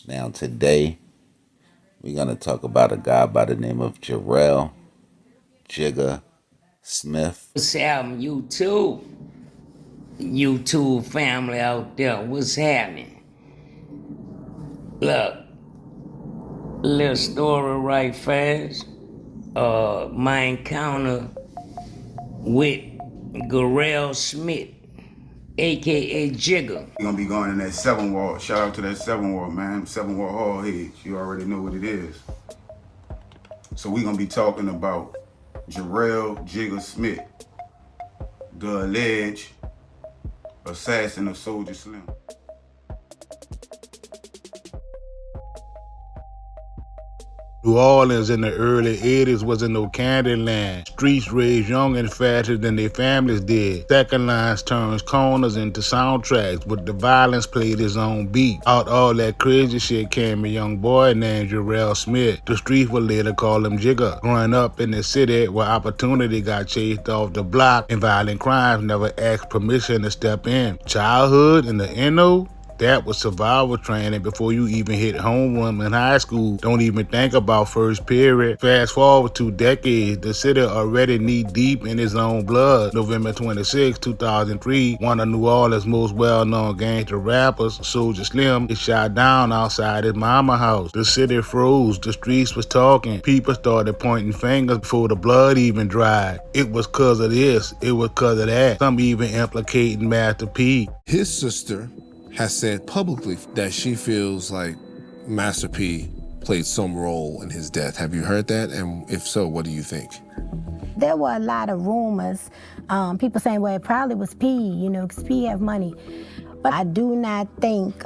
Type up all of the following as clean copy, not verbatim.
Now today we're gonna talk about a guy by the name of Garelle Jigga Smith. What's happening, YouTube family out there? What's happening? Look, little story right fast. My encounter with Garelle Smith, aka Jigger. We're gonna be going in that 7 wall. Shout out to that 7 wall, man. 7 wall hall heads. You already know what it is. So we're gonna be talking about Garelle Jigga Smith, the alleged assassin of Soulja Slim. New Orleans in the early 80s wasn't no candy land. Streets raised young and faster than their families did. Second lines turns corners into soundtracks, but the violence played its own beat. Out all that crazy shit came a young boy named Garelle Smith. The streets would later call him Jigger. Growing up in the city where opportunity got chased off the block and violent crimes never asked permission to step in. Childhood in the NO? That was survival training before you even hit homeroom in high school. Don't even think about first period. Fast forward 2 decades, the city already knee deep in its own blood. November 26, 2003, one of New Orleans' most well-known gangster rappers, Soulja Slim, is shot down outside his mama house. The city froze, the streets was talking. People started pointing fingers before the blood even dried. It was cause of this, it was cause of that. Some even implicating Master P. His sister has said publicly that she feels like Master P played some role in his death. Have you heard that? And if so, what do you think? There were a lot of rumors, people saying, well, it probably was P, because P have money. But I do not think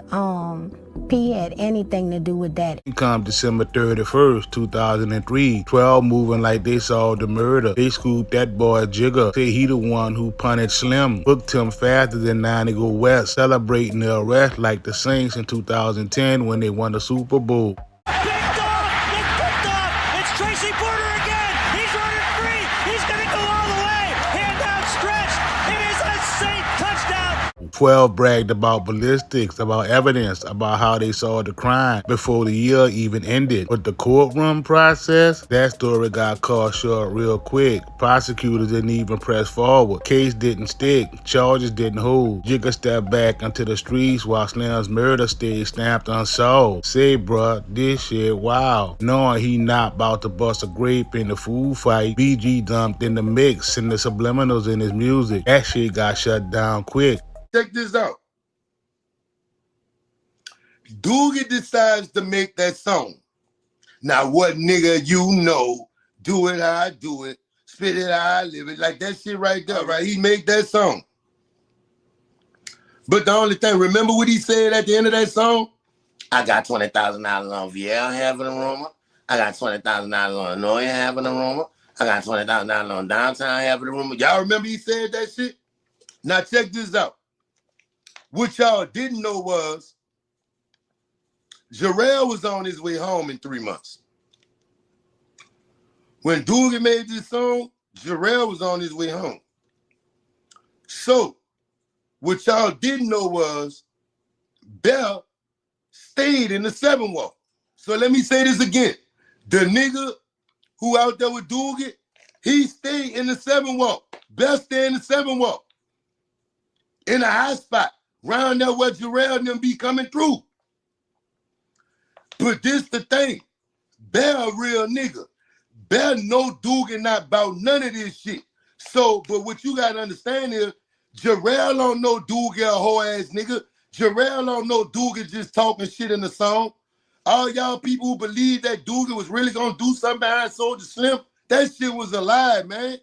P had anything to do with that. Come December 31st, 2003, 12 moving like they saw the murder. They scooped that boy Jigger, say he the one who punished Slim, booked him faster than 9 to go west, celebrating the arrest like the Saints in 2010 when they won the Super Bowl. Tracy Porter again. He's running free. He's going to go all the way. Hand down stretch. It is a safe touchdown. 12 bragged about ballistics, about evidence, about how they saw the crime before the year even ended. But the courtroom process, that story got cut short real quick. Prosecutors didn't even press forward. Case didn't stick. Charges didn't hold. Jigger stepped back into the streets while Slim's murder stayed stamped unsolved. Say, bruh, this shit wow. Knowing he not about to bust a grape in the food fight, BG dumped in the mix and the subliminals in his music. That shit got shut down quick. Check this out. Doogie decides to make that song. Now, what nigga you know, do it how I do it, spit it how I live it, like that shit right there, right? He made that song. But the only thing, remember what he said at the end of that song? I got $20,000 on VL having a rumor. I got $20,000 on Noya having a rumor. I got $20,000 on Downtown having a rumor. Y'all remember he said that shit? Now, check this out. What y'all didn't know was Garelle was on his way home in 3 months. When Doogie made this song, Garelle was on his way home. So, what y'all didn't know was Bell stayed in the 7 wall. So let me say this again. The nigga who out there with Doogie, he stayed in the 7 wall. Bell stayed in the 7 wall. In a high spot. Round there where Garelle and them be coming through. But this the thing. Bell a real nigga. Bell know Doogie not about none of this shit. So, but what you gotta understand is, Garelle don't know Doogie a whole ass nigga. Garelle don't know Doogie just talking shit in the song. All y'all people who believe that Doogie was really gonna do something behind Soulja Slim, that shit was a lie, man.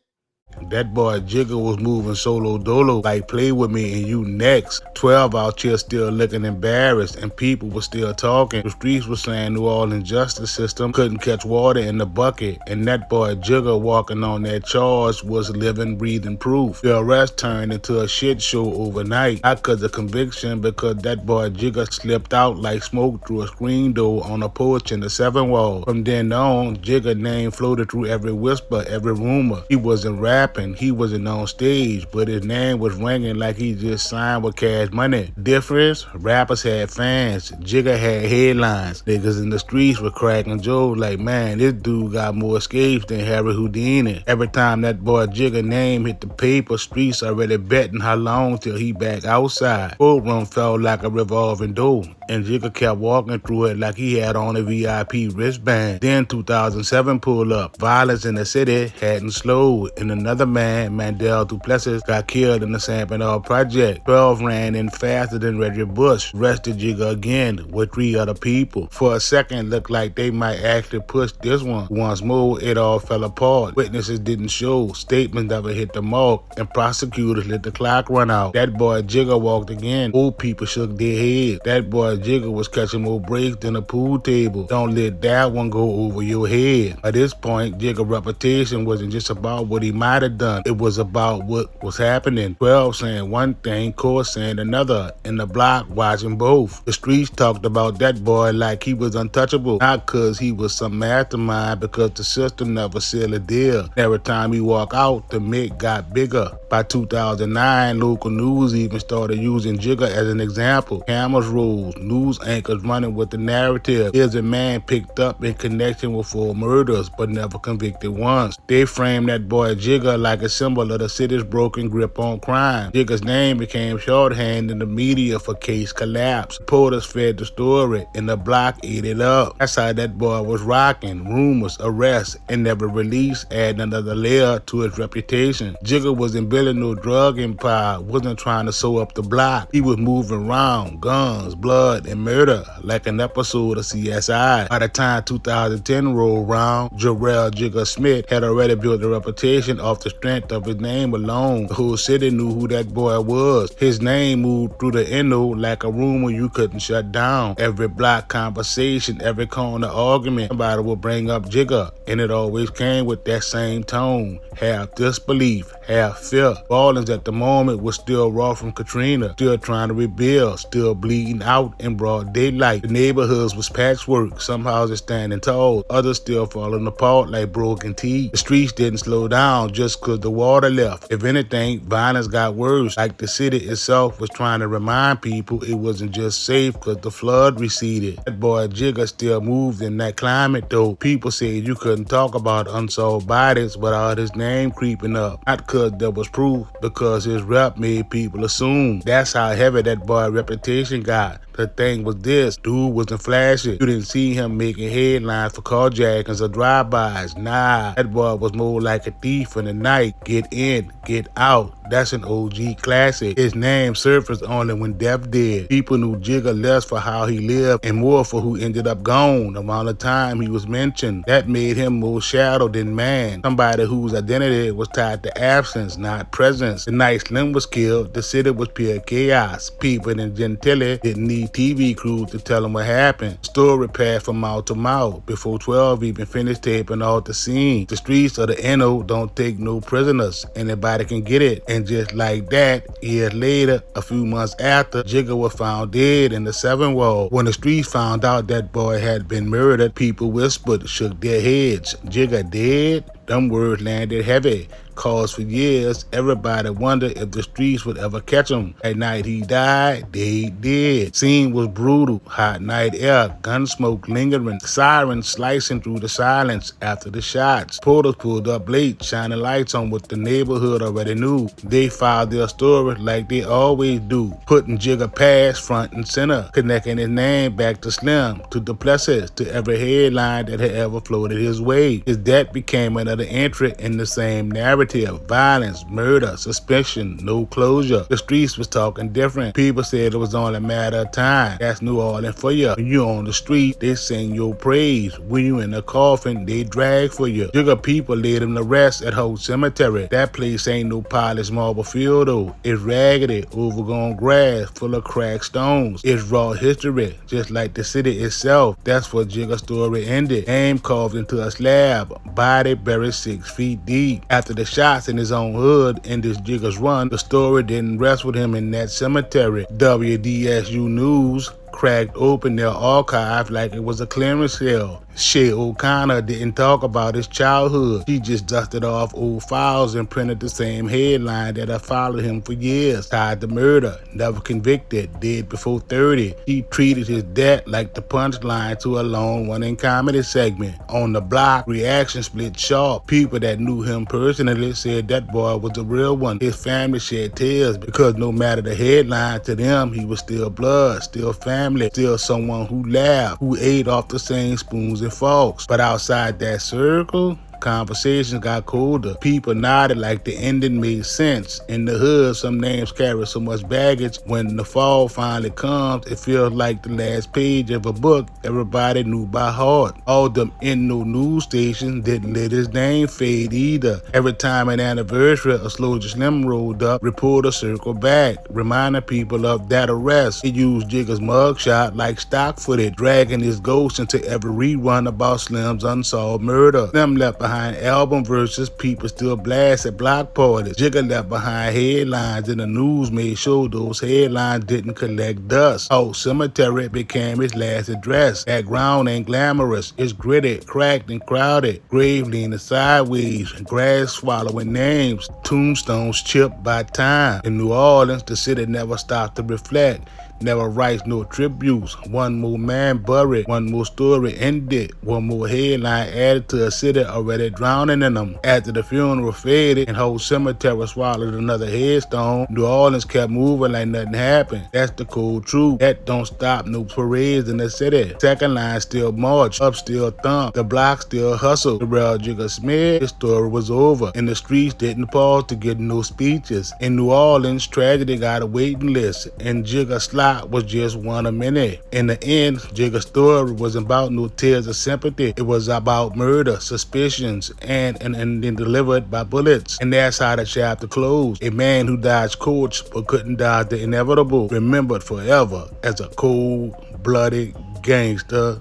That boy Jigger was moving solo dolo like play with me and you next. 12 out here still looking embarrassed and people were still talking. The streets were saying New Orleans justice system couldn't catch water in the bucket, and that boy Jigger walking on that charge was living, breathing proof. The arrest turned into a shit show overnight. Not cause of conviction, because that boy Jigger slipped out like smoke through a screen door on a porch in the 7 wall. From then on, Jigger name floated through every whisper, every rumor. He was in rap rapping. He wasn't on stage, but his name was ringing like he just signed with Cash Money. Difference? Rappers had fans. Jigger had headlines. Niggas in the streets were cracking jokes like, man, this dude got more escapes than Harry Houdini. Every time that boy Jigger name hit the paper, streets already betting how long till he back outside. Courtroom felt like a revolving door, and Jigger kept walking through it like he had on a VIP wristband. Then 2007 pulled up. Violence in the city hadn't slowed, and another man, Mandel Duplessis, got killed in the Sampanoff project. 12 ran in faster than Reggie Bush. Arrested Jigger again with 3 other people. For a second, looked like they might actually push this one. Once more, it all fell apart. Witnesses didn't show, statements never hit the mark, and prosecutors let the clock run out. That boy Jigger walked again. Old people shook their heads. That boy Jigger was catching more breaks than a pool table. Don't let that one go over your head. At this point, Jigger's reputation wasn't just about what he might have done. It was about what was happening. 12 saying one thing, court saying another, and the block watching both. The streets talked about that boy like he was untouchable. Not because he was some mastermind, because the system never sealed a deal. Every time he walked out, the myth got bigger. By 2009, local news even started using Jigger as an example. Cameras rolled, news anchors running with the narrative. Here's a man picked up in connection with 4 murders, but never convicted once. They framed that boy Jigger like a symbol of the city's broken grip on crime. Jigger's name became shorthand in the media for case collapse. Reporters fed the story, and the block ate it up. That's how that boy was rocking. Rumors, arrests, and never released, adding another layer to his reputation. Jigger wasn't building no drug empire, wasn't trying to sew up the block. He was moving around, guns, blood, and murder, like an episode of CSI. By the time 2010 rolled around, Garelle Jigga Smith had already built a reputation off the strength of his name alone. The whole city knew who that boy was. His name moved through the NO like a rumor you couldn't shut down. Every block conversation, every corner argument, somebody would bring up Jigger, and it always came with that same tone. Half disbelief, half fear. Ballins at the moment was still raw from Katrina, still trying to rebuild, still bleeding out in broad daylight. The neighborhoods was patchwork, some houses standing tall, others still falling apart like broken teeth. The streets didn't slow down just cause the water left. If anything, violence got worse, like the city itself was trying to remind people it wasn't just safe cause the flood receded. That boy Jigger still moved in that climate though. People said you couldn't talk about unsolved bodies without his name creeping up. Not cause there was proof, because his rep made people assume. That's how heavy that boy reputation got. The thing was this, dude wasn't flashy. You didn't see him making headlines for carjackings or drive-bys. Nah, that boy was more like a thief in the night. Get in, get out. That's an OG classic. His name surfaced only when death did. People knew Jigger less for how he lived and more for who ended up gone around the time he was mentioned. That made him more shadow than man. Somebody whose identity was tied to absence, not presence. The night Slim was killed, the city was pure chaos. People in Gentilly didn't need TV crews to tell them what happened. Story passed from mouth to mouth before 12 even finished taping off the scene. The streets of the NO don't take no prisoners. Anybody can get it. And just like that, years later, a few months after, Jigger was found dead in the 7th Ward. When the streets found out that boy had been murdered, people whispered, shook their heads. Jigger dead? Them words landed heavy. Cause for years, everybody wondered if the streets would ever catch him. That night he died, they did. Scene was brutal, hot night air, gun smoke lingering, sirens slicing through the silence after the shots. Porters pulled up late, shining lights on what the neighborhood already knew. They filed their story like they always do, putting Jigger past front and center, connecting his name back to Slim, to Duplessis, to every headline that had ever floated his way. His death became another entry in the same narrative. Violence, murder, suspicion, no closure. The streets was talking different. People said it was only a matter of time. That's New Orleans for you. When you on the street, they sing your praise. When you in the coffin, they drag for you. Jigger people laid him to rest at Hope Cemetery. That place ain't no polished marble field though. It's raggedy, overgrown grass, full of cracked stones. It's raw history, just like the city itself. That's where Jigger's story ended. Name carved into a slab, body buried 6 feet deep. After the shots in his own hood in this Jigger's run, the story didn't rest with him in that cemetery. WDSU News cracked open their archive like it was a clearance sale Shay O'Connor didn't talk about his childhood. She just dusted off old files and printed the same headline that had followed him for years. Tied to murder, never convicted, dead before 30. She treated his death like the punchline to a long-running comedy segment. On the block, reaction split sharp. People that knew him personally said that boy was the real one. His family shed tears because no matter the headline, to them he was still blood, still family, still someone who laughed, who ate off the same spoons and forks. But outside that circle, conversations got colder. People nodded like the ending made sense. In the hood, some names carry so much baggage. When the fall finally comes, it feels like the last page of a book everybody knew by heart. All them in no news stations didn't let his name fade either. Every time an anniversary of Soulja Slim rolled up, reporters circled back, reminding people of that arrest. He used Jigger's mugshot like stock footage, dragging his ghost into every rerun about Slim's unsolved murder. Slim left behind album verses people still blast at block parties. Jigger left behind headlines, and the news made sure those headlines didn't collect dust. Old Cemetery became his last address. That ground ain't glamorous. It's gritty, cracked, and crowded. Grave leaning sideways, grass swallowing names, tombstones chipped by time. In New Orleans, the city never stopped to reflect. Never writes no tributes. One more man buried, one more story ended, one more headline added to a city already drowning in them. After the funeral faded and whole cemetery swallowed another headstone, New Orleans kept moving like nothing happened. That's the cold truth. That don't stop no parades in the city. Second line still march, up still thump, the block still hustle. Garelle Jigga Smith, his story was over, and the streets didn't pause to get no speeches. In New Orleans, tragedy got a waiting list, and Jigga slot was just one a many. In the end, Jigga's story wasn't about no tears of sympathy. It was about murder, suspicions, and then delivered by bullets. And that's how the chapter closed. A man who dodged courts but couldn't dodge the inevitable, remembered forever as a cold-blooded gangster.